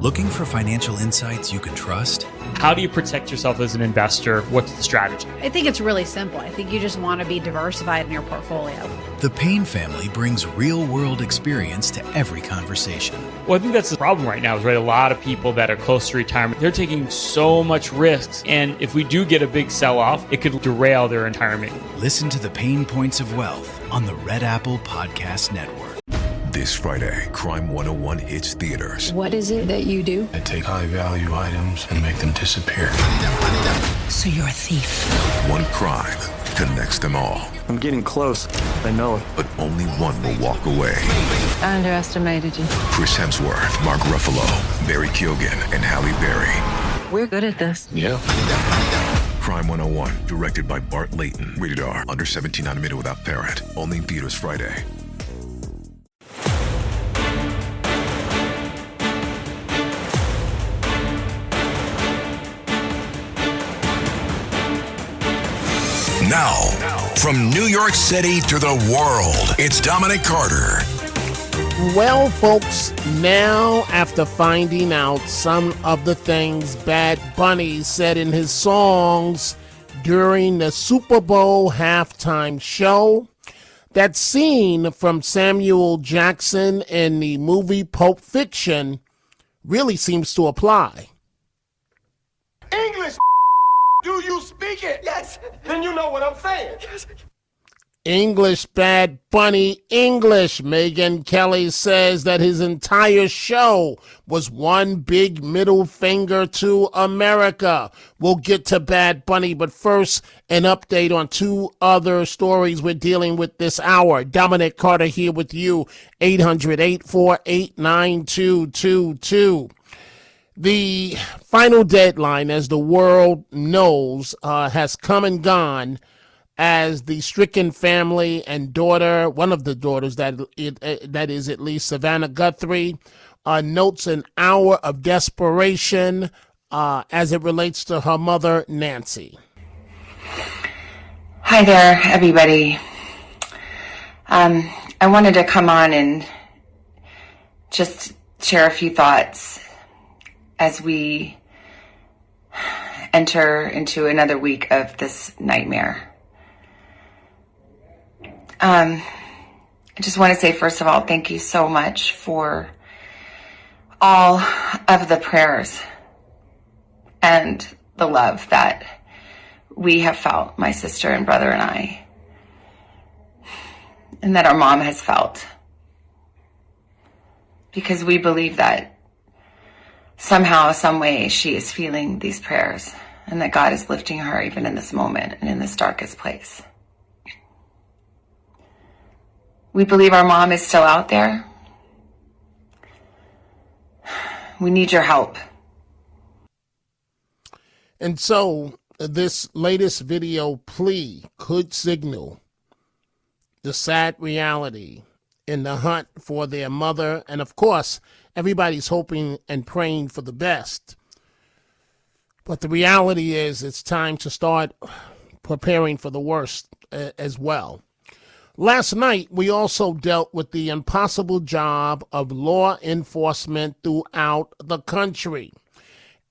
Looking for financial insights you can trust? How do you protect yourself as an investor? What's the strategy? I think it's really simple. I think you just want to be diversified in your portfolio. The Payne family brings real-world experience to every conversation. Well, I think that's the problem right now is, right, a lot of people that are close to retirement, they're taking so much risks. And if we do get a big sell-off, it could derail their retirement. Listen to the Pain Points of Wealth on the Red Apple Podcast Network. This Friday, Crime 101 hits theaters. What is it that you do? I take high-value items and make them disappear. So you're a thief. One crime connects them all. I'm getting close. I know it. But only one will walk away. I underestimated you. Chris Hemsworth, Mark Ruffalo, Barry Keoghan, and Halle Berry. We're good at this. Yeah. Crime 101, directed by Bart Layton. Rated R, under 17 on admitted without parent. Only in theaters Friday. Now, from New York City to the world, it's Dominic Carter. Well, folks, now after finding out some of the things Bad Bunny said in his songs during the Super Bowl halftime show, that scene from Samuel Jackson in the movie Pulp Fiction really seems to apply. English, do you speak it? Yes. Then you know what I'm saying. Yes. English, Bad Bunny, English. Megyn Kelly says that his entire show was one big middle finger to America. We'll get to Bad Bunny, but first, an update on two other stories we're dealing with this hour. Dominic Carter here with you, 800-848-9222. The final deadline, as the world knows, has come and gone as the stricken family and daughter, one of the daughters, that is at least Savannah Guthrie, notes an hour of desperation as it relates to her mother, Nancy. Hi there, everybody. I wanted to come on and just share a few thoughts as we enter into another week of this nightmare. I just want to say, first of all, thank you so much for all of the prayers and the love that we have felt, my sister and brother and I, and that our mom has felt. Because we believe that somehow, some way, she is feeling these prayers and that God is lifting her even in this moment and in this darkest place. We believe our mom is still out there. We need your help. And so this latest video plea could signal the sad reality in the hunt for their mother. And of course, everybody's hoping and praying for the best. But the reality is it's time to start preparing for the worst as well. Last night, we also dealt with the impossible job of law enforcement throughout the country.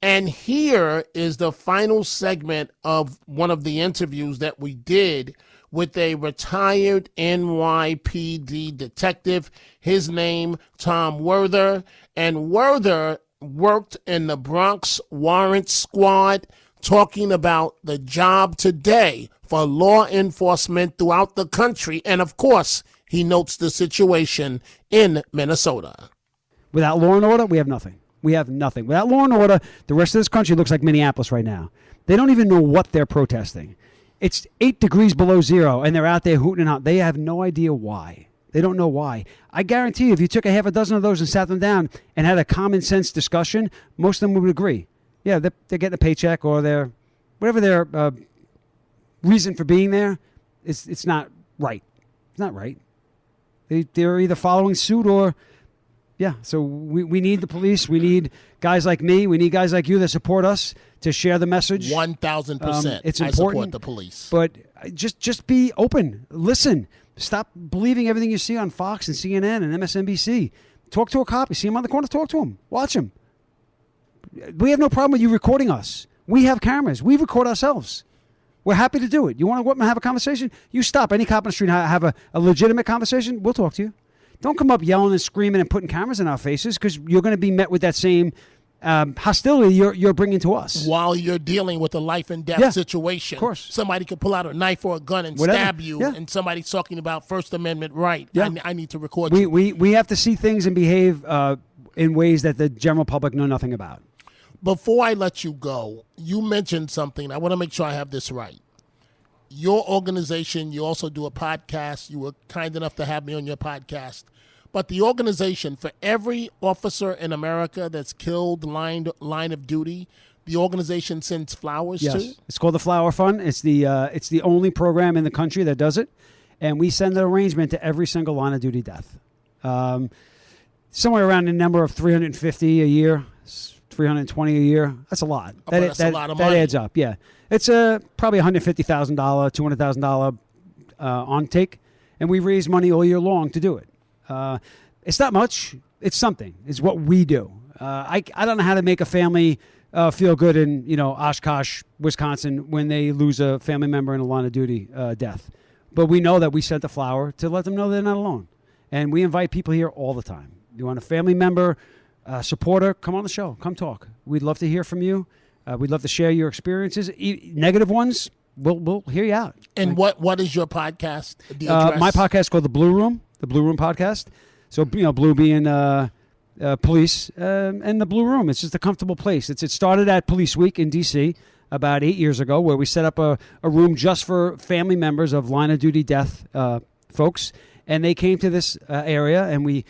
And here is the final segment of one of the interviews that we did with a retired NYPD detective. His name, Tom Werther. And Werther worked in the Bronx Warrant Squad, talking about the job today for law enforcement throughout the country. And of course, he notes the situation in Minnesota. Without law and order, we have nothing. We have nothing. Without law and order, the rest of this country looks like Minneapolis right now. They don't even know what they're protesting. It's 8 degrees below zero, and they're out there hooting and hollering. They have no idea why. They don't know why. I guarantee you, if you took a half a dozen of those and sat them down and had a common sense discussion, most of them would agree. Yeah, they're getting a paycheck, or they're whatever their reason for being there. It's not right. It's not right. They're either following suit or, yeah. So we need the police. We need guys like me. We need guys like you that support us to share the message. 1,000%. It's important. I support the police. But just be open. Listen. Stop believing everything you see on Fox and CNN and MSNBC. Talk to a cop. You see him on the corner, talk to him. Watch him. We have no problem with you recording us. We have cameras. We record ourselves. We're happy to do it. You want to go up and have a conversation? You stop any cop on the street and have a legitimate conversation, we'll talk to you. Don't come up yelling and screaming and putting cameras in our faces, because you're going to be met with that same hostility you're bringing to us. While you're dealing with a life and death situation, of course. Somebody could pull out a knife or a gun and Whatever. stab you, and somebody's talking about First Amendment right. Yeah. I need to record you. We have to see things and behave in ways that the general public know nothing about. Before I let you go, you mentioned something. I want to make sure I have this right. Your organization, you also do a podcast. You were kind enough to have me on your podcast. But the organization, for every officer in America that's killed line of duty, the organization sends flowers to? It's called the Flower Fund. It's the only program in the country that does it. And we send an arrangement to every single line of duty death. Somewhere around the number of 350 a year, 320 a year. That's a lot. That's a lot of money. That adds up, yeah. It's probably $150,000, $200,000 on take. And we raise money all year long to do it. It's not much. It's something. It's what we do. I don't know how to make a family feel good in Oshkosh, Wisconsin, when they lose a family member in a line of duty death. But we know that we sent a flower to let them know they're not alone. And we invite people here all the time. You want a family member, supporter, come on the show. Come talk. We'd love to hear from you. We'd love to share your experiences. Negative ones, we'll hear you out. And what is your podcast? My podcast is called The Blue Room podcast. So, blue being police, and the Blue Room. It's just a comfortable place. It started at Police Week in D.C. about 8 years ago, where we set up a room just for family members of line of duty death folks. And they came to this area, and we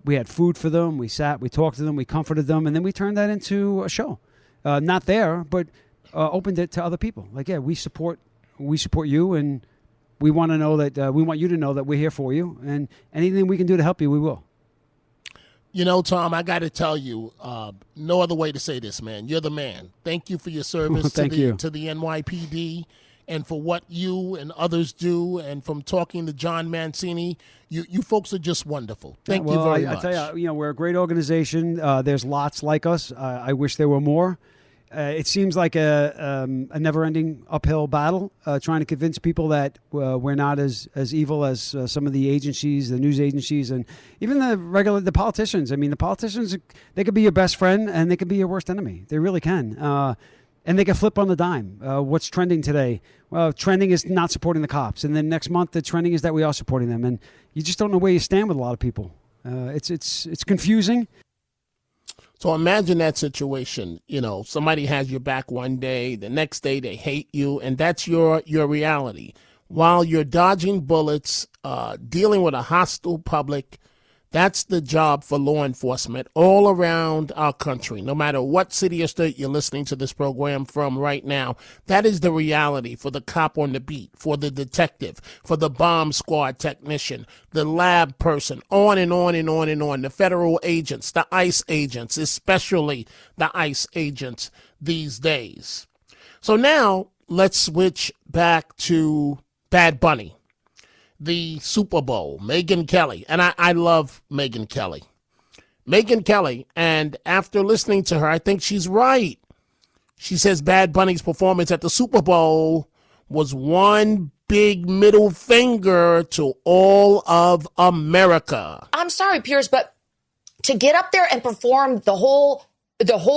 had food for them. We sat, we talked to them, we comforted them, and then we turned that into a show. Not there, but opened it to other people. Like, yeah, we support you, and we want to know that we want you to know that we're here for you, and anything we can do to help you, we will. Tom, I got to tell you, no other way to say this, man. You're the man. Thank you for your service to the NYPD, and for what you and others do, and from talking to John Mancini, you folks are just wonderful. Thank you very much. I tell you, we're a great organization. There's lots like us. I wish there were more. It seems like a never-ending uphill battle, trying to convince people that we're not as evil as some of the agencies, the news agencies, and even the politicians. I mean, the politicians, they could be your best friend, and they could be your worst enemy. They really can. And they can flip on the dime. What's trending today? Well, trending is not supporting the cops. And then next month, the trending is that we are supporting them. And you just don't know where you stand with a lot of people. It's confusing. So imagine that situation. Somebody has your back one day, the next day they hate you, and that's your reality. While you're dodging bullets, dealing with a hostile public, that's the job for law enforcement all around our country. No matter what city or state you're listening to this program from right now, that is the reality for the cop on the beat, for the detective, for the bomb squad technician, the lab person, on and on and on and on, the federal agents, the ICE agents, especially the ICE agents these days. So now let's switch back to Bad Bunny. The Super Bowl, Megyn Kelly. And I love Megyn Kelly. Megyn Kelly, and after listening to her, I think she's right. She says Bad Bunny's performance at the Super Bowl was one big middle finger to all of America. I'm sorry, Piers, but to get up there and perform the whole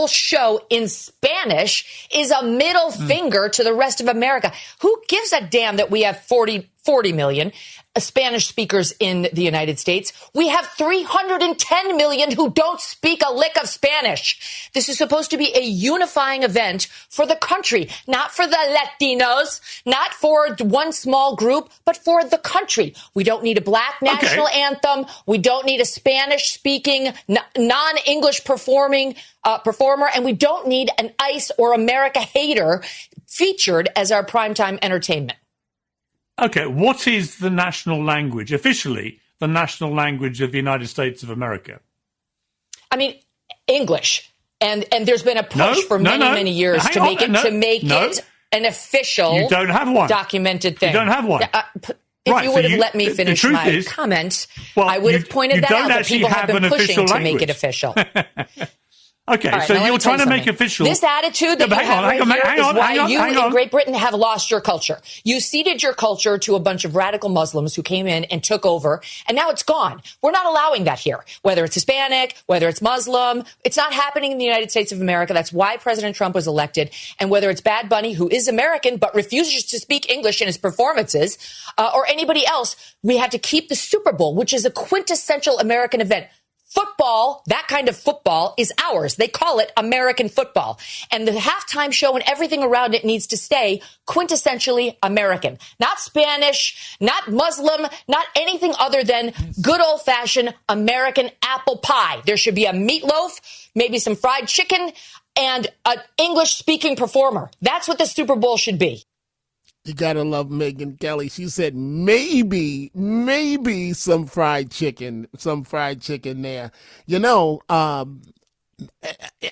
show in Spanish is a middle finger to the rest of America. Who gives a damn that we have 40 million Spanish speakers in the United States? We have 310 million who don't speak a lick of Spanish. This is supposed to be a unifying event for the country, not for the Latinos, not for one small group, but for the country. We don't need a black national anthem. We don't need a Spanish-speaking, non-English performer, and we don't need an ICE or America hater featured as our primetime entertainment. Okay, what is the national language, officially the national language of the United States of America? I mean, English. And there's been a push for many years to make it an official you don't have one. Documented thing. You don't have one. If you would have let me finish my comment, I would have pointed that out that people have been pushing to make it official. Okay, All right, so now let me you're tell trying you to make something. official. This attitude that you have right here is why you in Great Britain have lost your culture. You ceded your culture to a bunch of radical Muslims who came in and took over, and now it's gone. We're not allowing that here. Whether it's Hispanic, whether it's Muslim, it's not happening in the United States of America. That's why President Trump was elected. And whether it's Bad Bunny, who is American but refuses to speak English in his performances, or anybody else, we have to keep the Super Bowl, which is a quintessential American event. Football, that kind of football, is ours. They call it American football. And the halftime show and everything around it needs to stay quintessentially American. Not Spanish, not Muslim, not anything other than good old-fashioned American apple pie. There should be a meatloaf, maybe some fried chicken, and an English-speaking performer. That's what the Super Bowl should be. You gotta love Megyn Kelly. She said maybe some fried chicken there. You know, I've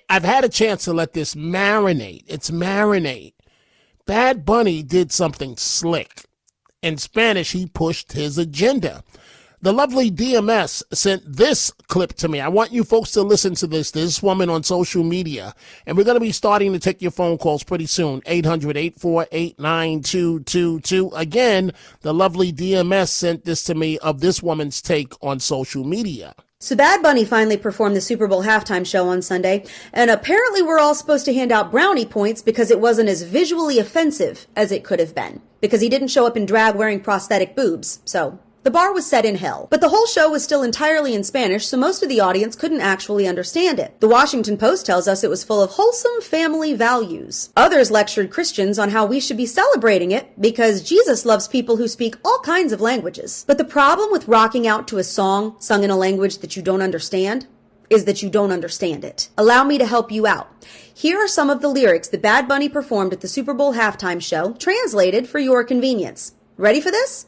had a chance to let this marinate. It's marinate. Bad Bunny did something slick. In Spanish, he pushed his agenda. The lovely DMS sent this clip to me. I want you folks to listen to this woman on social media. And we're going to be starting to take your phone calls pretty soon. 800-848-9222. Again, the lovely DMS sent this to me of this woman's take on social media. So Bad Bunny finally performed the Super Bowl halftime show on Sunday, and apparently we're all supposed to hand out brownie points because it wasn't as visually offensive as it could have been, because he didn't show up in drag wearing prosthetic boobs, so the bar was set in hell. But the whole show was still entirely in Spanish, so most of the audience couldn't actually understand it. The Washington Post tells us it was full of wholesome family values. Others lectured Christians on how we should be celebrating it because Jesus loves people who speak all kinds of languages. But the problem with rocking out to a song sung in a language that you don't understand is that you don't understand it. Allow me to help you out. Here are some of the lyrics that Bad Bunny performed at the Super Bowl halftime show, translated for your convenience. Ready for this?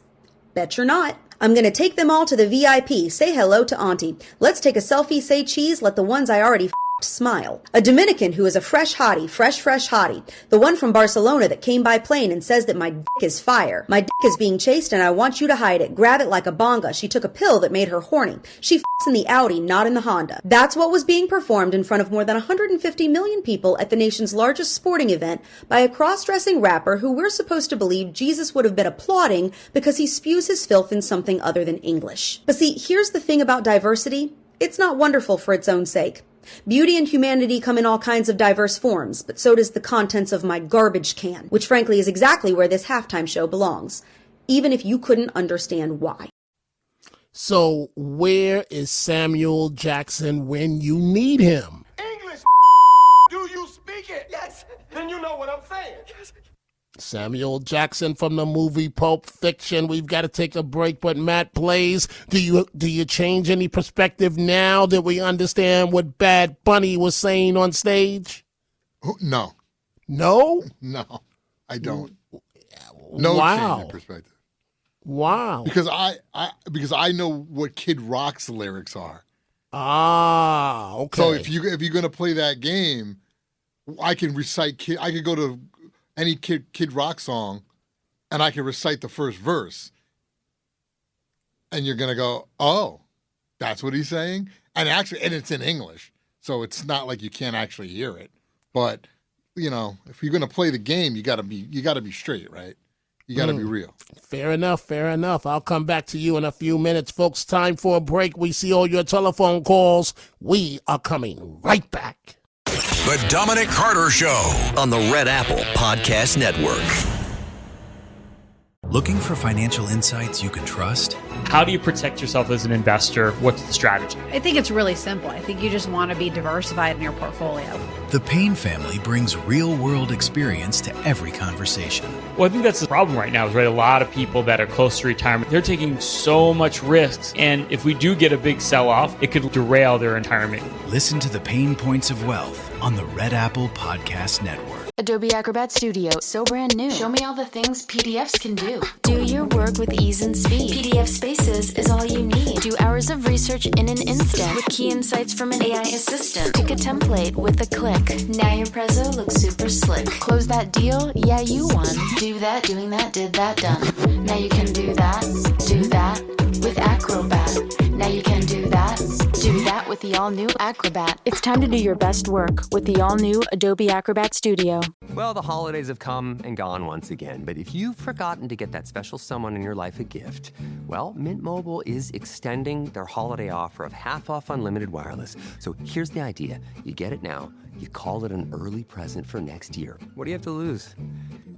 Bet you're not. I'm going to take them all to the VIP. Say hello to Auntie. Let's take a selfie, say cheese, let the ones I already smile. A Dominican who is a fresh hottie, fresh hottie. The one from Barcelona that came by plane and says that my dick is fire. My dick is being chased and I want you to hide it. Grab it like a bonga. She took a pill that made her horny. She f***s in the Audi, not in the Honda. That's what was being performed in front of more than 150 million people at the nation's largest sporting event by a cross-dressing rapper who we're supposed to believe Jesus would have been applauding because he spews his filth in something other than English. But see, here's the thing about diversity. It's not wonderful for its own sake. Beauty and humanity come in all kinds of diverse forms, but so does the contents of my garbage can, which frankly is exactly where this halftime show belongs, even if you couldn't understand why. So where is Samuel Jackson when you need him? English, do you speak it? Yes. Then you know what I'm saying. Yes. Samuel Jackson from the movie Pulp Fiction. We've got to take a break, but Matt plays. Do you change any perspective now that we understand what Bad Bunny was saying on stage? No, I don't. No change in perspective. Wow. Because I know what Kid Rock's lyrics are. Ah, okay. So if you're gonna play that game, I can recite. I could go to any Kid Rock song, and I can recite the first verse, and you're gonna go, "Oh, that's what he's saying," and it's in English, so it's not like you can't actually hear it. But you know, if you're gonna play the game, you gotta be straight, right? You gotta be real. Fair enough. I'll come back to you in a few minutes, folks. Time for a break. We see all your telephone calls. We are coming right back. The Dominic Carter Show on the Red Apple Podcast Network. Looking for financial insights you can trust? How do you protect yourself as an investor? What's the strategy? I think it's really simple. I think you just want to be diversified in your portfolio. The Payne family brings real-world experience to every conversation. Well, I think that's the problem right now is, right, a lot of people that are close to retirement, they're taking so much risks. And if we do get a big sell-off, it could derail their retirement. Listen to the Pain Points of Wealth on the Red Apple Podcast Network. Adobe Acrobat Studio, so brand new. Show me all the things PDFs can do. Do your work with ease and speed. PDF Spaces is all you need. Do hours of research in an instant with key insights from an AI assistant. Pick a template with a click. Now your prezzo looks super slick. Close that deal? Yeah, you won. Do that, doing that, did that, done. Now you can do that with Acrobat. Now you can do that. Do that with the all-new Acrobat. It's time to do your best work with the all-new Adobe Acrobat Studio. Well, the holidays have come and gone once again, but if you've forgotten to get that special someone in your life a gift, well, Mint Mobile is extending their holiday offer of half off unlimited wireless. So here's the idea. You get it now. You call it an early present for next year. What do you have to lose?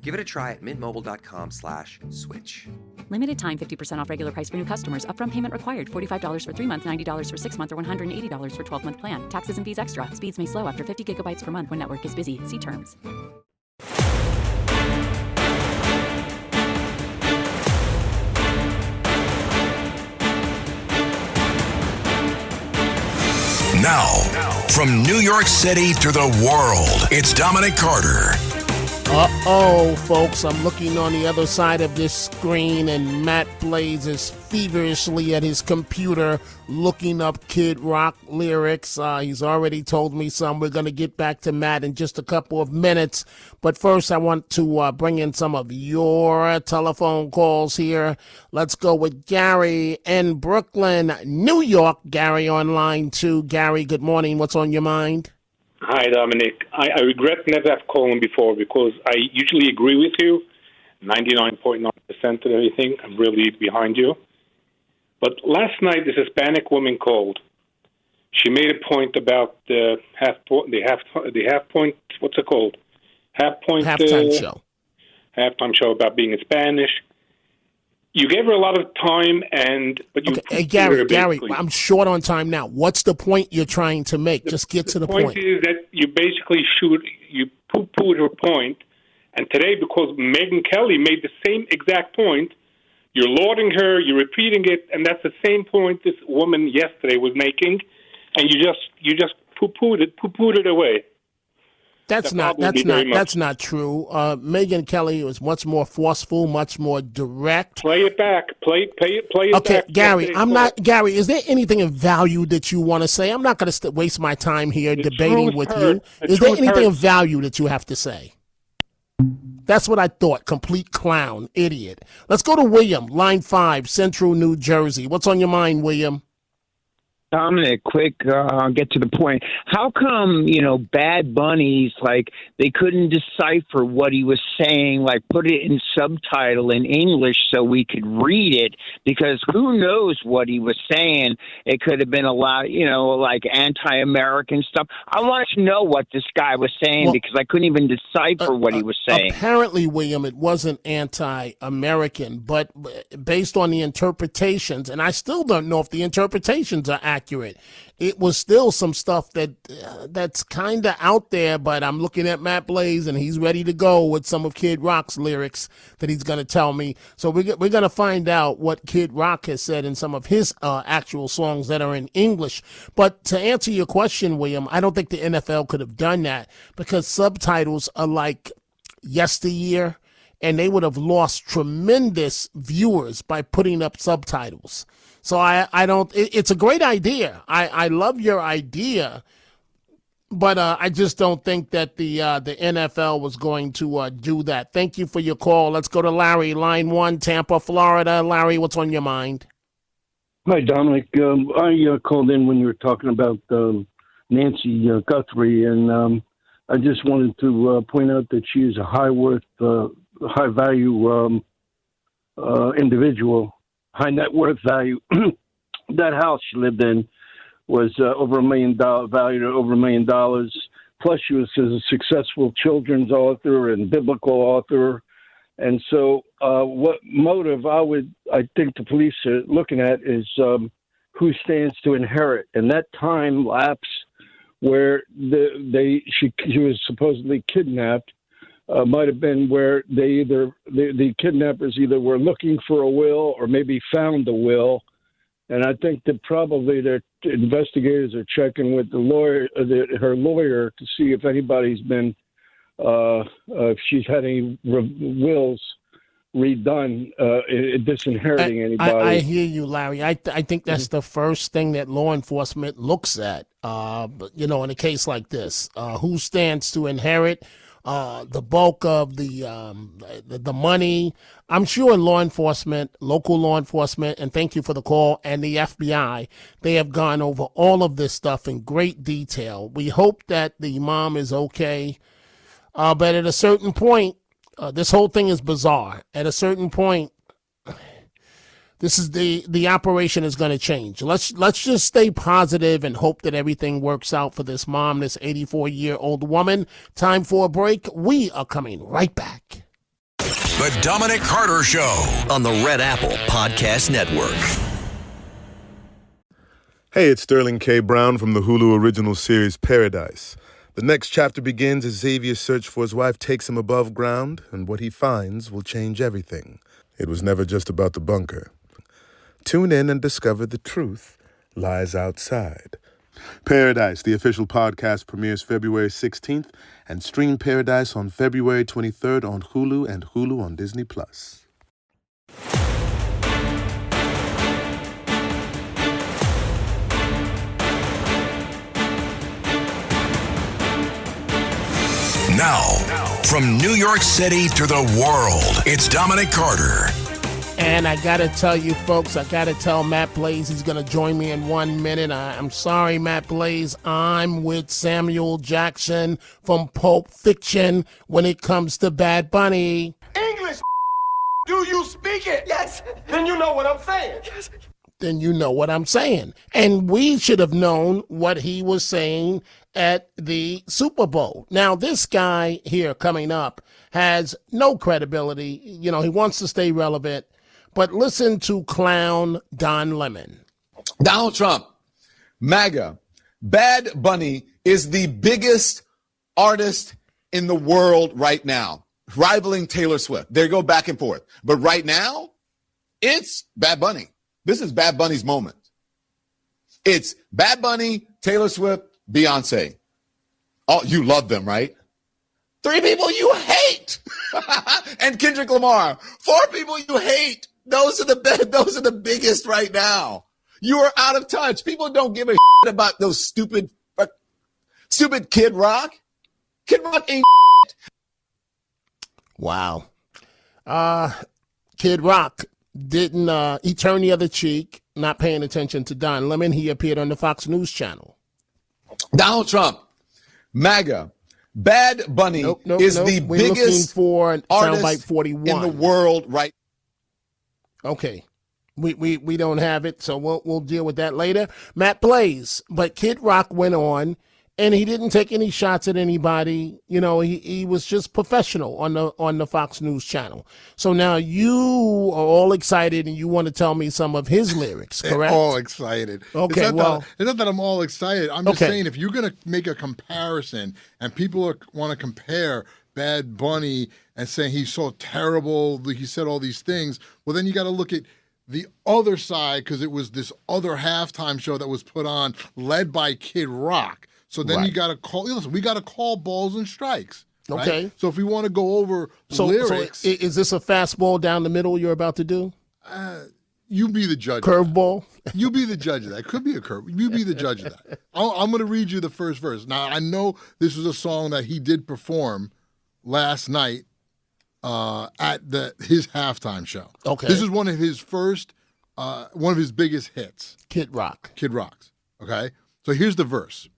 Give it a try at mintmobile.com/switch. Limited time 50% off regular price for new customers. Upfront payment required. $45 for 3 months, $90 for 6 months, or $180 for 12-month plan. Taxes and fees extra. Speeds may slow after 50 gigabytes per month when network is busy. See terms. Now, from New York City to the world, it's Dominic Carter. Uh-oh, folks, I'm looking on the other side of this screen, and Matt Blaze is feverishly at his computer looking up Kid Rock lyrics. He's already told me some. We're going to get back to Matt in just a couple of minutes. But first, I want to bring in some of your telephone calls here. Let's go with Gary in Brooklyn, New York. Gary on line 2. Gary, good morning. What's on your mind? Hi, Dominic. I regret never have called before because I usually agree with you, 99.9% of everything. I'm really behind you. But last night, this Hispanic woman called. She made a point about the half point. What's it called? Halftime show. Halftime show about being in Spanish. You gave her a lot of time, but you. Okay, Gary, I'm short on time now. What's the point you're trying to make? Just get to the point. The point is that you basically you poo-pooed her point, and today, because Megyn Kelly made the same exact point, you're lauding her, you're repeating it, and that's the same point this woman yesterday was making, and you just poo-pooed it away. That's not true. Megyn Kelly was much more forceful, much more direct. Play it back. Play it okay, back. Okay, Gary, is there anything of value that you want to say? I'm not going to waste my time here debating with you. Is there anything of value that you have to say? That's what I thought. Complete clown, idiot. Let's go to William, line 5, Central New Jersey. What's on your mind, William? Dominic, quick, I'll get to the point. How come, Bad Bunnies, they couldn't decipher what he was saying, put it in subtitle in English so we could read it? Because who knows what he was saying? It could have been a lot, anti-American stuff. I want to know what this guy was saying because I couldn't even decipher what he was saying. Apparently, William, it wasn't anti-American, but based on the interpretations, and I still don't know if the interpretations are accurate. It was still some stuff that's kind of out there, but I'm looking at Matt Blaze, and he's ready to go with some of Kid Rock's lyrics that he's going to tell me. So we're going to find out what Kid Rock has said in some of his actual songs that are in English. But to answer your question, William, I don't think the NFL could have done that because subtitles are like yesteryear, and they would have lost tremendous viewers by putting up subtitles. So I don't. It's a great idea. I love your idea, but I just don't think that the NFL was going to do that. Thank you for your call. Let's go to Larry, line 1, Tampa, Florida. Larry, what's on your mind? Hi, Dominic. I called in when you were talking about Nancy Guthrie, and I just wanted to point out that she is a high value individual. High net worth value. That house she lived in was over $1 million, valued at over $1 million. Plus, she was a successful children's author and biblical author. And so, what motive I think the police are looking at is who stands to inherit. And that time lapse where she was supposedly kidnapped. Might have been where the kidnappers either were looking for a will or maybe found the will, and I think that probably their investigators are checking with her lawyer to see if anybody's been if she's had any wills redone, disinheriting anybody. I hear you, Larry. I think that's the first thing that law enforcement looks at. In a case like this, who stands to inherit? the bulk of the money. I'm sure law enforcement, local law enforcement, and thank you for the call, and the FBI, they have gone over all of this stuff in great detail. We hope that the mom is okay, but at a certain point, this whole thing is bizarre. At a certain point, this is the operation is going to change. Let's just stay positive and hope that everything works out for this mom, this 84-year-old woman. Time for a break. We are coming right back. The Dominic Carter Show on the Red Apple Podcast Network. Hey, it's Sterling K. Brown from the Hulu original series Paradise. The next chapter begins as Xavier's search for his wife takes him above ground, and what he finds will change everything. It was never just about the bunker. Tune in and discover the truth lies outside. Paradise, the official podcast, premieres February 16th, and stream Paradise on February 23rd on Hulu and Hulu on Disney+. Now, from New York City to the world, it's Dominic Carter. And I got to tell you, folks, I got to tell Matt Blaze he's going to join me in 1 minute. I'm sorry, Matt Blaze. I'm with Samuel Jackson from Pulp Fiction when it comes to Bad Bunny. English, do you speak it? Yes. Then you know what I'm saying. Yes. Then you know what I'm saying. And we should have known what he was saying at the Super Bowl. Now, this guy here coming up has no credibility. You know, he wants to stay relevant. But listen to clown Don Lemon. Donald Trump, MAGA, Bad Bunny is the biggest artist in the world right now, rivaling Taylor Swift. They go back and forth. But right now, it's Bad Bunny. This is Bad Bunny's moment. It's Bad Bunny, Taylor Swift, Beyonce. Oh, you love them, right? 3 people you hate. And Kendrick Lamar. 4 people you hate. Those are the biggest right now. You are out of touch. People don't give a shit about those stupid Kid Rock. Kid Rock ain't shit. Wow. Kid Rock didn't, he turned the other cheek, not paying attention to Don Lemon. He appeared on the Fox News channel. Donald Trump, MAGA, Bad Bunny is the biggest artist 41 in the world right. Okay. We don't have it, so we'll deal with that later. Matt Blaze, but Kid Rock went on, and he didn't take any shots at anybody. You know, he was just professional on the Fox News channel. So now you are all excited, and you want to tell me some of his lyrics, correct? All excited. Okay, it's not that I'm all excited. I'm just saying if you're going to make a comparison, and people want to compare Bad Bunny and saying he's so terrible, he said all these things, well, then you got to look at the other side, because it was this other halftime show that was put on led by Kid Rock. So then you got to call. Listen, we got to call balls and strikes. Right? Okay. So if we want to go over lyrics, so is this a fastball down the middle you're about to do? You be the judge. Curveball. You be the judge of that. Could be a curve. You be the judge of that. I'm going to read you the first verse. Now I know this was a song that he did perform last night at his halftime show. Okay. This is one of his first, one of his biggest hits. Kid Rock. Kid Rock's. Okay. So here's the verse.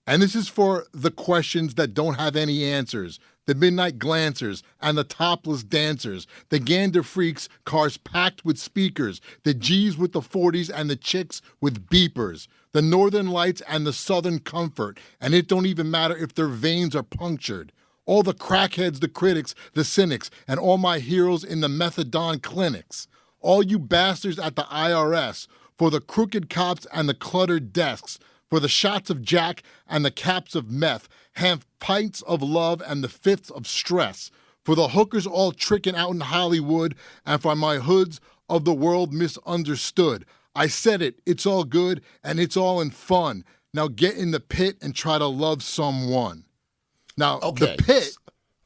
And this is for the questions that don't have any answers, the midnight glancers and the topless dancers, the gander freaks, cars packed with speakers, the G's with the 40s and the chicks with beepers, the northern lights and the southern comfort, and it don't even matter if their veins are punctured. All the crackheads, the critics, the cynics, and all my heroes in the methadone clinics. All you bastards at the IRS, for the crooked cops and the cluttered desks, for the shots of Jack and the caps of meth, half pints of love and the fifths of stress, for the hookers all tricking out in Hollywood, and for my hoods of the world misunderstood. I said it, it's all good, and it's all in fun. Now get in the pit and try to love someone. Now, the pit.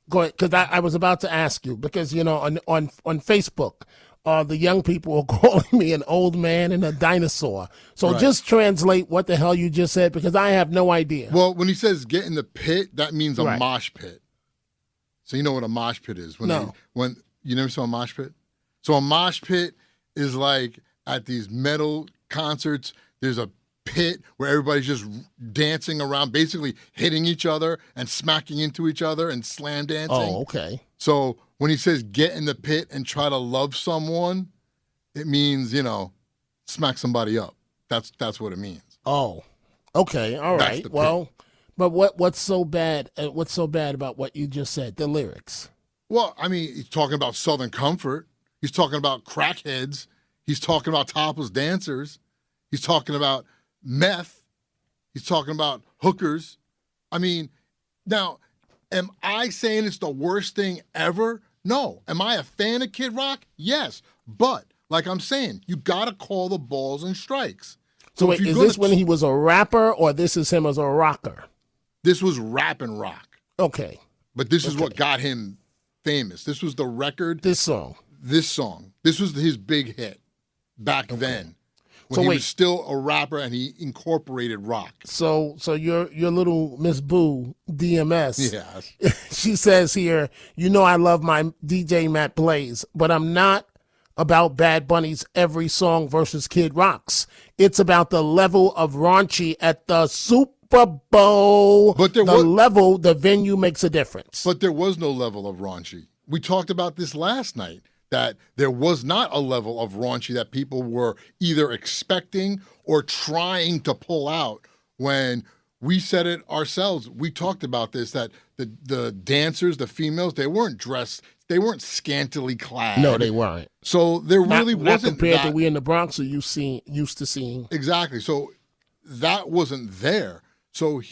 Go ahead, because I was about to ask you, because, you know, on Facebook, the young people are calling me an old man and a dinosaur. So just translate what the hell you just said, because I have no idea. Well, when he says get in the pit, that means a mosh pit. So you know what a mosh pit is? No. When you never saw a mosh pit? So a mosh pit is like at these metal concerts, there's a pit where everybody's just dancing around, basically hitting each other and smacking into each other and slam dancing. Oh, okay. So when he says get in the pit and try to love someone, it means, smack somebody up. That's what it means. Oh, okay. All That's right. the pit. Well, but what's so bad? What's so bad about what you just said? The lyrics. Well, I mean, he's talking about Southern comfort. He's talking about crackheads. He's talking about topless dancers. He's talking about meth. He's talking about hookers. I mean, now, am I saying it's the worst thing ever? No. Am I a fan of Kid Rock? Yes. But, like I'm saying, you got to call the balls and strikes. So wait, is this when he was a rapper or this is him as a rocker? This was rap and rock. Okay. But this is what got him famous. This was the record. This song. This was his big hit back then. When he was still a rapper and he incorporated rock. So your little Miss Boo, DMS. Yes. She says here, I love my DJ Matt Blaze, but I'm not about Bad Bunny's every song versus Kid Rock's. It's about the level of raunchy at the Super Bowl. But the venue makes a difference. But there was no level of raunchy. We talked about this last night, that there was not a level of raunchy that people were either expecting or trying to pull out. When we said it ourselves, we talked about this, that the dancers, the females, they weren't dressed, they weren't scantily clad. No, they weren't. So there really not wasn't compared that. to we in the Bronx are used to seeing. Exactly. So that wasn't there. So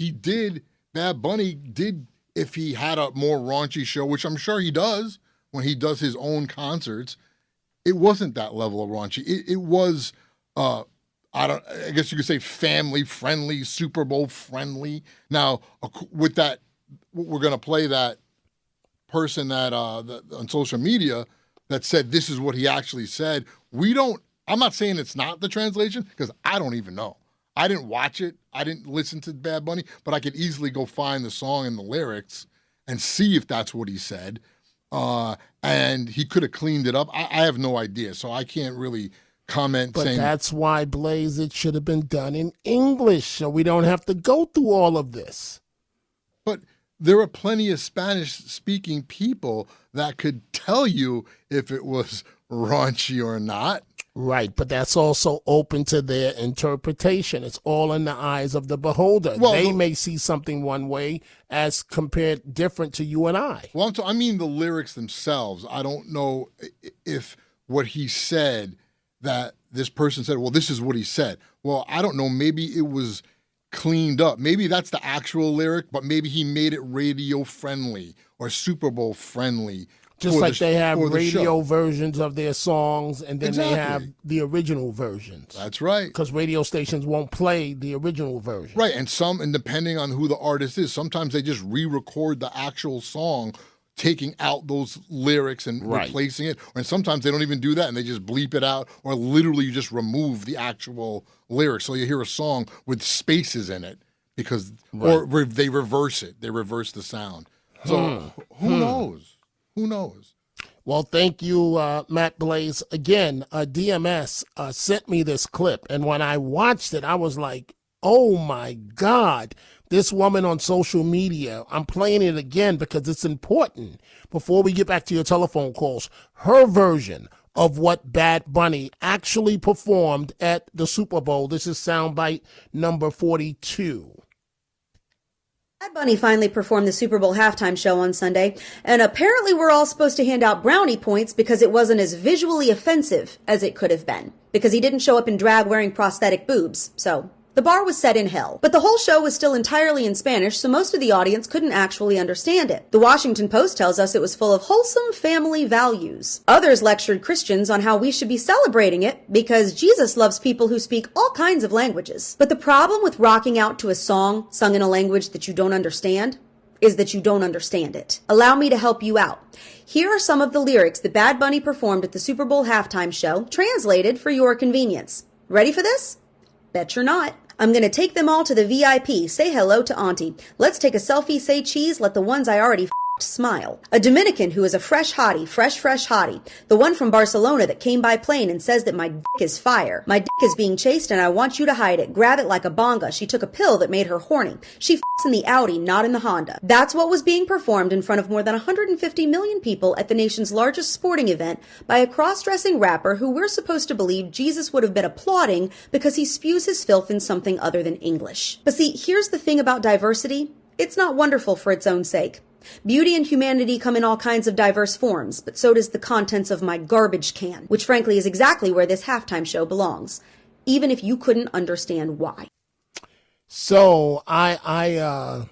Bad Bunny did, if he had a more raunchy show, which I'm sure he does when he does his own concerts, it wasn't that level of raunchy. It was, I guess you could say family friendly, Super Bowl friendly. Now, with that, we're going to play that person that on social media that said this is what he actually said. I'm not saying it's not the translation because I don't even know. I didn't watch it. I didn't listen to Bad Bunny, but I could easily go find the song and the lyrics and see if that's what he said. And he could have cleaned it up. I have no idea, so I can't really comment. But saying that's why, Blaze, it should have been done in English, so we don't have to go through all of this. But there are plenty of Spanish-speaking people that could tell you if it was raunchy or not. Right, but that's also open to their interpretation. It's all in the eyes of the beholder. Well, they may see something one way as compared different to you and I. Well, I mean the lyrics themselves. I don't know if what he said, that this person said, well, this is what he said. Well, I don't know. Maybe it was cleaned up. Maybe that's the actual lyric, but maybe he made it radio friendly or Super Bowl friendly. Just like they have the radio show. versions of their songs, and then they have the original versions. That's right. Because radio stations won't play the original version. Right, and depending on who the artist is, sometimes they just re-record the actual song, taking out those lyrics and replacing it. And sometimes they don't even do that, and they just bleep it out, or literally just remove the actual lyrics. So you hear a song with spaces in it, because or they reverse it. They reverse the sound. So who knows? Who knows? Well, thank you, Matt Blaze. Again, DMS sent me this clip, and when I watched it, I was like, oh, my God. This woman on social media, I'm playing it again because it's important. Before we get back to your telephone calls, her version of what Bad Bunny actually performed at the Super Bowl. This is soundbite number 42. Bad Bunny finally performed the Super Bowl halftime show on Sunday, and apparently we're all supposed to hand out brownie points because it wasn't as visually offensive as it could have been, because he didn't show up in drag wearing prosthetic boobs, so the bar was set in hell. But the whole show was still entirely in Spanish, so most of the audience couldn't actually understand it. The Washington Post tells us it was full of wholesome family values. Others lectured Christians on how we should be celebrating it because Jesus loves people who speak all kinds of languages. But the problem with rocking out to a song sung in a language that you don't understand is that you don't understand it. Allow me to help you out. Here are some of the lyrics that Bad Bunny performed at the Super Bowl halftime show, translated for your convenience. Ready for this? Bet you're not. I'm going to take them all to the VIP. Say hello to Auntie. Let's take a selfie, say cheese, let the ones I already smile. A Dominican who is a fresh hottie, fresh hottie. The one from Barcelona that came by plane and says that my dick is fire. My dick is being chased and I want you to hide it. Grab it like a bonga. She took a pill that made her horny. She f***s in the Audi, not in the Honda. That's what was being performed in front of more than 150 million people at the nation's largest sporting event by a cross-dressing rapper who we're supposed to believe Jesus would have been applauding because he spews his filth in something other than English. But see, here's the thing about diversity. It's not wonderful for its own sake. Beauty and humanity come in all kinds of diverse forms, but so does the contents of my garbage can, which frankly is exactly where this halftime show belongs, even if you couldn't understand why. So I'm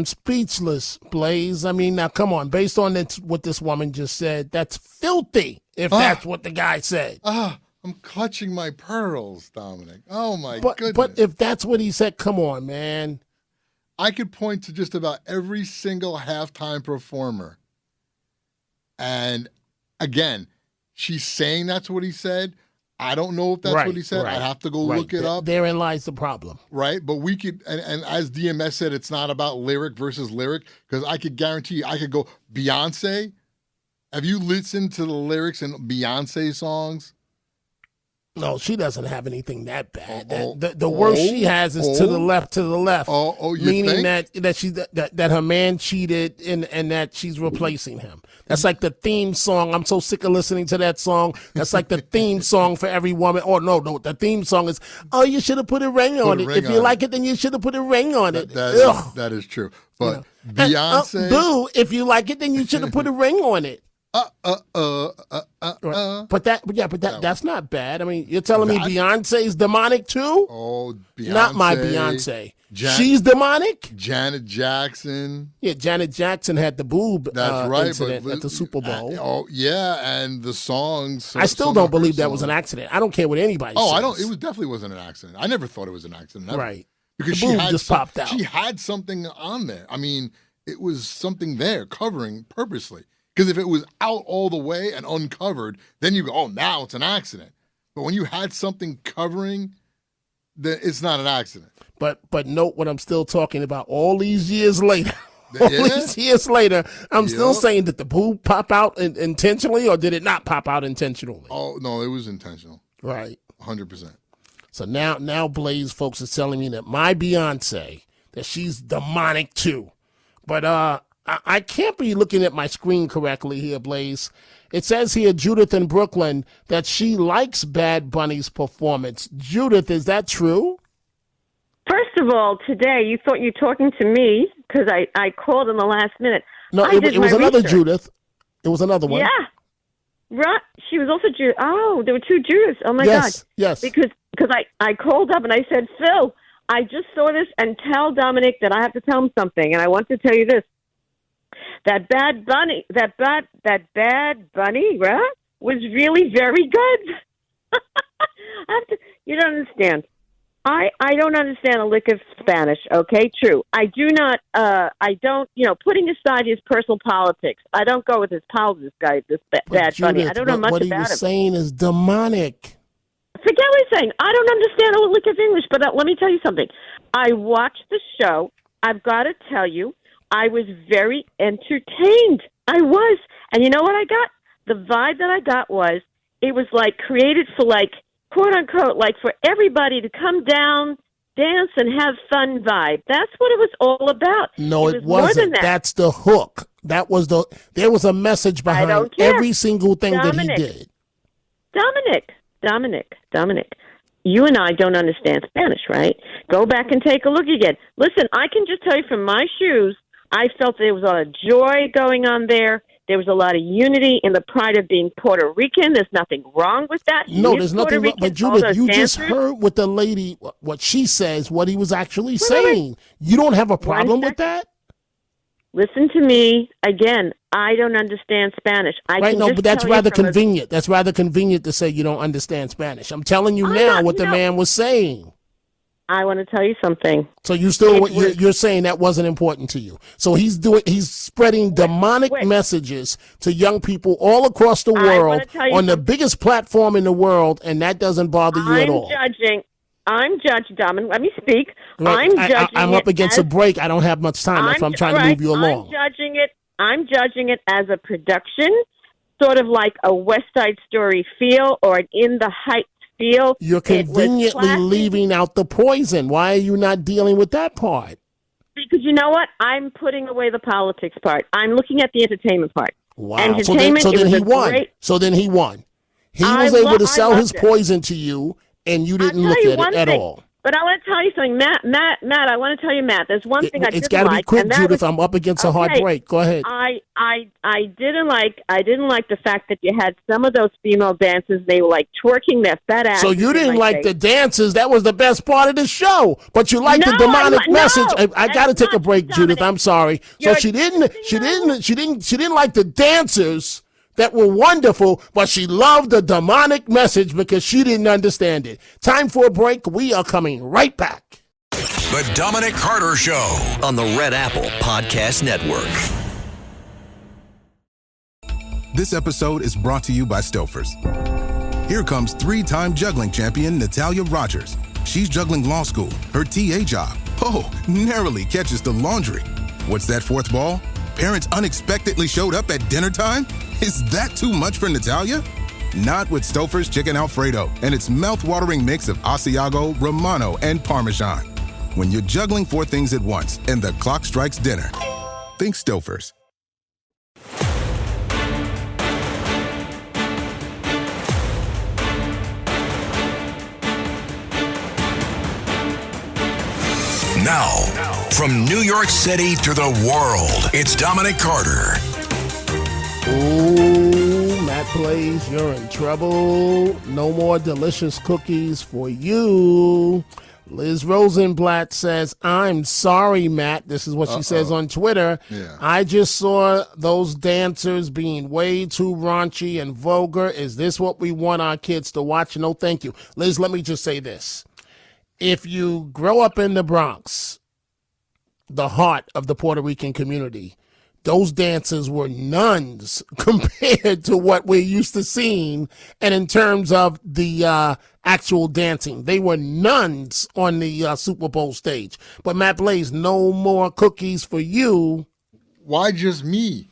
speechless, Blaze. I mean, now come on, based on what this woman just said, that's filthy, if that's what the guy said. I'm clutching my pearls, Dominic. Oh my goodness. But if that's what he said, come on, man. I could point to just about every single halftime performer. And again, she's saying that's what he said. I don't know if that's what he said. I'd have to go look it up. Therein lies the problem. Right? But we could, and as DMS said, it's not about lyric versus lyric, because I could guarantee you, I could go, Beyonce. Have you listened to the lyrics in Beyonce songs? No, she doesn't have anything that bad. The worst she has is to the left. Meaning think? that her man cheated and that she's replacing him. That's like the theme song. I'm so sick of listening to that song. That's like the theme song for every woman. Oh no, the theme song is, oh, you should have put a ring on it. If you like it, then you should have put a ring on it. That is true. But Beyonce, boo, if you like it, then you should have put a ring on it. But that's not bad. I mean, you're telling me Beyonce's demonic too? Oh, Beyonce. Not my Beyonce. She's demonic? Janet Jackson. Yeah, Janet Jackson had the boob incident but at the Super Bowl. Oh, yeah, and the songs. I still don't believe that was an accident. I don't care what anybody says. I don't. It definitely wasn't an accident. I never thought it was an accident. Never. Right. Because the boob just popped out. She had something on there. I mean, it was something there covering purposely. Because if it was out all the way and uncovered, then you go, oh, now it's an accident. But when you had something covering, then it's not an accident. But note what I'm still talking about all these years later. These years later, I'm still saying, did the boob pop out intentionally or did it not pop out intentionally? Oh, no, it was intentional. Right. 100%. So now Blaze folks is telling me that my Beyonce, that she's demonic too. But I can't be looking at my screen correctly here, Blaze. It says here, Judith in Brooklyn, that she likes Bad Bunny's performance. Judith, is that true? First of all, today you thought you were talking to me because I called in the last minute. No, it was another research. Judith. It was another one. Yeah. Right. She was also Judith. Oh, there were two Judiths. Oh, my God. Yes. Because I called up and I said, Phil, I just saw this, and tell Dominic that I have to tell him something. And I want to tell you this. That Bad Bunny, right, was really very good. You don't understand. I don't understand a lick of Spanish. Okay, true. I don't, putting aside his personal politics, I don't go with his politics guy, this Bad Bunny. I don't know much about him. What he was saying is demonic. Forget what he's saying. I don't understand a lick of English, but let me tell you something. I watched the show. I've got to tell you, I was very entertained. I was. And you know what I got? The vibe that I got was, it was like created for like, quote unquote, like for everybody to come down, dance, and have fun vibe. That's what it was all about. No, it wasn't. More than that. That's the hook. There was a message behind every single thing that he did. Dominic, you and I don't understand Spanish, right? Go back and take a look again. Listen, I can just tell you from my shoes, I felt there was a lot of joy going on there. There was a lot of unity in the pride of being Puerto Rican. There's nothing wrong with that. No, there's nothing wrong. But Judith, you just heard what the lady, what she says, what he was actually saying. You don't have a problem with that? Listen to me again. I don't understand Spanish. But that's rather convenient. That's rather convenient to say you don't understand Spanish. I'm telling you now what the man was saying. I want to tell you something. So you're saying that wasn't important to you. So he's spreading demonic messages to young people all across the world on the biggest platform in the world, and that doesn't bother you at all. I'm judging, Dominic. Let me speak. Right. I'm up against a break. I don't have much time. That's why I'm trying to move you along. I'm judging it as a production, sort of like a West Side Story feel or an In the Heights feel. You're conveniently leaving out the poison. Why are you not dealing with that part? Because you know what? I'm putting away the politics part. I'm looking at the entertainment part. Wow. Entertainment, so then he won. So then he won. He was able to sell his poison to you, and you didn't look at it at all. But I want to tell you something, Matt. I want to tell you, Matt. There's one thing I didn't like. It's got to be quick, Judith. I'm up against a hard break. Go ahead. I didn't like the fact that you had some of those female dancers. They were like twerking their fat asses. So you didn't like the dances. That was the best part of the show. But you liked the demonic message. I got to take a break, Judith. I'm sorry. So she didn't like the dancers that were wonderful, but she loved the demonic message because she didn't understand it. Time for a break. We are coming right back. The Dominic Carter Show on the Red Apple Podcast Network. This episode is brought to you by Stouffer's. Here comes 3-time juggling champion Natalia Rogers. She's juggling law school, her TA job. Oh, narrowly catches the laundry. What's that fourth ball? Parents unexpectedly showed up at dinner time? Is that too much for Natalia? Not with Stouffer's Chicken Alfredo and its mouth-watering mix of Asiago, Romano, and Parmesan. When you're juggling 4 things at once and the clock strikes dinner, think Stouffer's. Now, from New York City to the world, it's Dominic Carter. Ooh, Matt Blaze, you're in trouble. No more delicious cookies for you. Liz Rosenblatt says, I'm sorry, Matt. This is what she says on Twitter. Yeah. I just saw those dancers being way too raunchy and vulgar. Is this what we want our kids to watch? No, thank you. Liz, let me just say this. If you grow up in the Bronx, the heart of the Puerto Rican community, those dancers were nuns compared to what we're used to seeing. And in terms of the actual dancing, they were nuns on the Super Bowl stage. But Matt Blaze, no more cookies for you. Why just me?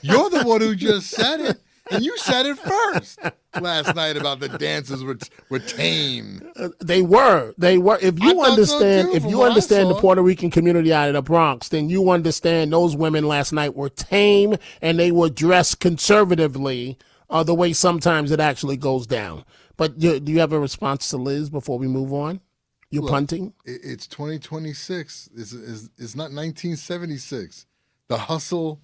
You're the one who just said it. And you said it first last night about the dancers were tame. They were. If you understand, the Puerto Rican community out of the Bronx, then you understand those women last night were tame and they were dressed conservatively, the way sometimes it actually goes down. But do you have a response to Liz before we move on? You're punting? It's 2026. It's not 1976. The hustle.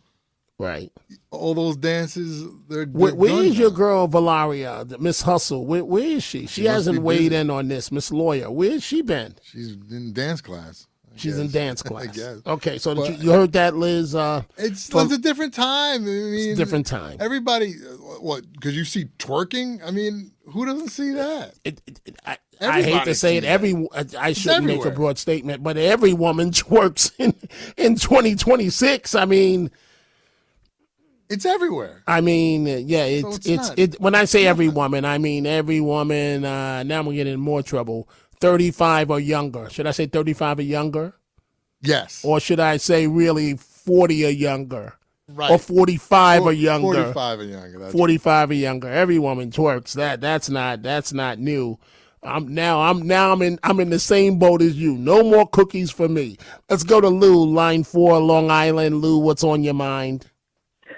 Right. All those dances, they're where is your girl Valaria, Miss Hustle? Where is she? She hasn't weighed in on this, Miss Lawyer. Where's she been? She's in dance class. She's in dance class. I guess. Okay, so you heard that, Liz? It's a different time. I mean, it's a different time. Everybody, what? Because you see twerking. I mean, who doesn't see that? I hate to say it. I shouldn't make a broad statement, but every woman twerks in 2026. I mean. It's everywhere. I mean, yeah, it's when I say every woman, I mean every woman. Now I'm getting in more trouble. 35 or younger. Should I say 35 or younger? Yes. Or should I say really 40 or younger? Right. Or 45 or younger. 45 or younger. 45 or younger. Every woman twerks. That's not new. I'm in the same boat as you. No more cookies for me. Let's go to Lou, line 4, Long Island. Lou, what's on your mind?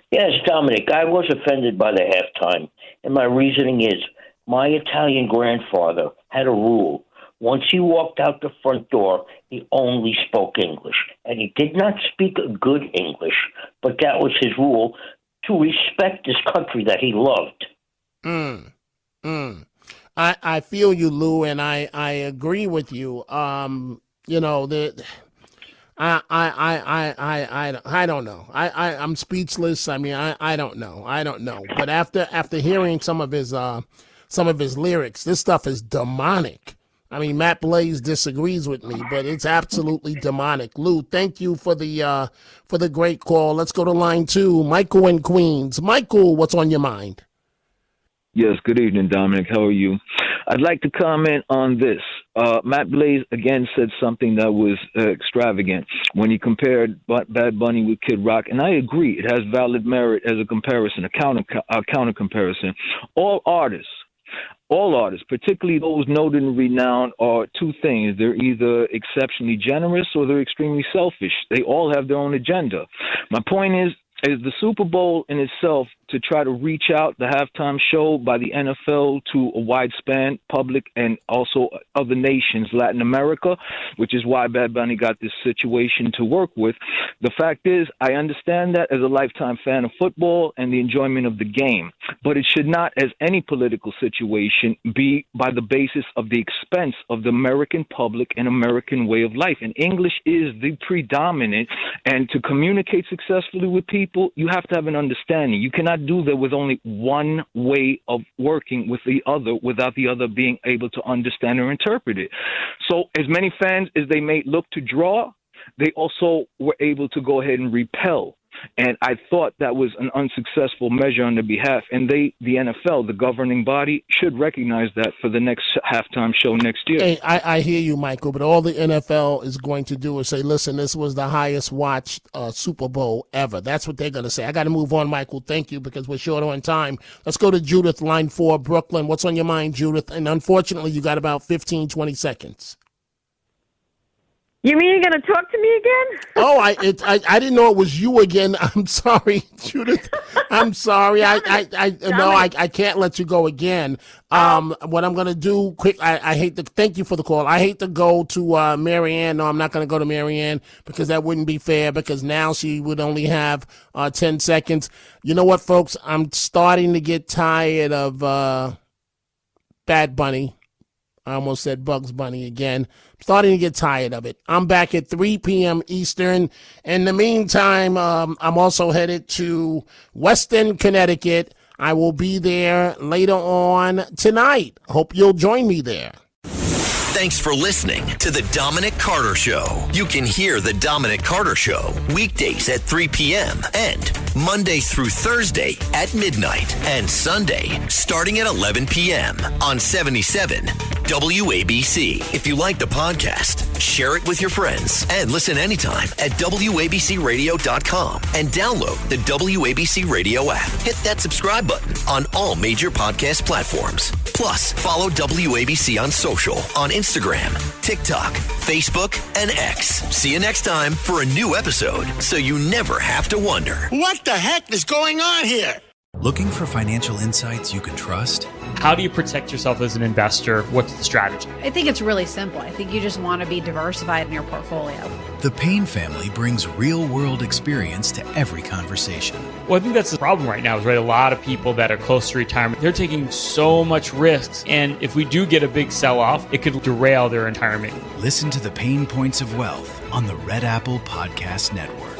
Yes, Dominic, I was offended by the halftime, and my reasoning is my Italian grandfather had a rule. Once he walked out the front door, he only spoke English, and he did not speak good English, but that was his rule to respect this country that he loved. I feel you, Lou, and I agree with you. You know, I don't know. I'm speechless. I mean, I don't know. But after hearing some of his lyrics, this stuff is demonic. I mean, Matt Blaze disagrees with me, but it's absolutely demonic. Lou, thank you for the great call. Let's go to line 2, Michael in Queens. Michael, what's on your mind? Yes, good evening, Dominic. How are you? I'd like to comment on this. Matt Blaze again said something that was extravagant when he compared Bad Bunny with Kid Rock, and I agree. It has valid merit as a comparison, a counter comparison. All artists, particularly those noted and renowned, are two things. They're either exceptionally generous or they're extremely selfish. They all have their own agenda. My point is the Super Bowl in itself, to try to reach out the halftime show by the NFL to a wide span public and also other nations, Latin America, which is why Bad Bunny got this situation to work with. The fact is, I understand that as a lifetime fan of football and the enjoyment of the game, but it should not, as any political situation, be by the basis of the expense of the American public and American way of life. And English is the predominant, and to communicate successfully with people, you have to have an understanding. You cannot do that with only one way of working with the other without the other being able to understand or interpret it. So as many fans as they may look to draw, they also were able to go ahead and repel. And I thought that was an unsuccessful measure on their behalf. And the NFL, the governing body, should recognize that for the next halftime show next year. Hey, I hear you, Michael, but all the NFL is going to do is say, listen, this was the highest watched Super Bowl ever. That's what they're going to say. I got to move on, Michael. Thank you, because we're short on time. Let's go to Judith, line 4, Brooklyn. What's on your mind, Judith? And unfortunately, you got about 15, 20 seconds. You mean you're going to talk to me again? Oh, I didn't know it was you again. I'm sorry, Judith. I'm sorry. I can't let you go again. What I'm going to do quick, I hate to thank you for the call. I hate to go to Marianne. No, I'm not going to go to Marianne because that wouldn't be fair, because now she would only have 10 seconds. You know what, folks? I'm starting to get tired of Bad Bunny. I almost said Bugs Bunny again. I'm starting to get tired of it. I'm back at 3 p.m. Eastern. In the meantime, I'm also headed to Weston, Connecticut. I will be there later on tonight. Hope you'll join me there. Thanks for listening to The Dominic Carter Show. You can hear The Dominic Carter Show weekdays at 3 p.m. and Monday through Thursday at midnight and Sunday starting at 11 p.m. on 77 WABC. If you like the podcast, share it with your friends and listen anytime at WABCRadio.com and download the WABC Radio app. Hit that subscribe button on all major podcast platforms. Plus, follow WABC on social on Instagram, TikTok, Facebook, and X. See you next time for a new episode so you never have to wonder. What the heck is going on here? Looking for financial insights you can trust? How do you protect yourself as an investor? What's the strategy? I think it's really simple. I think you just want to be diversified in your portfolio. The Payne family brings real-world experience to every conversation. Well, I think that's the problem right now is, right, a lot of people that are close to retirement, they're taking so much risks. And if we do get a big sell-off, it could derail their retirement. Listen to the Pain Points of Wealth on the Red Apple Podcast Network.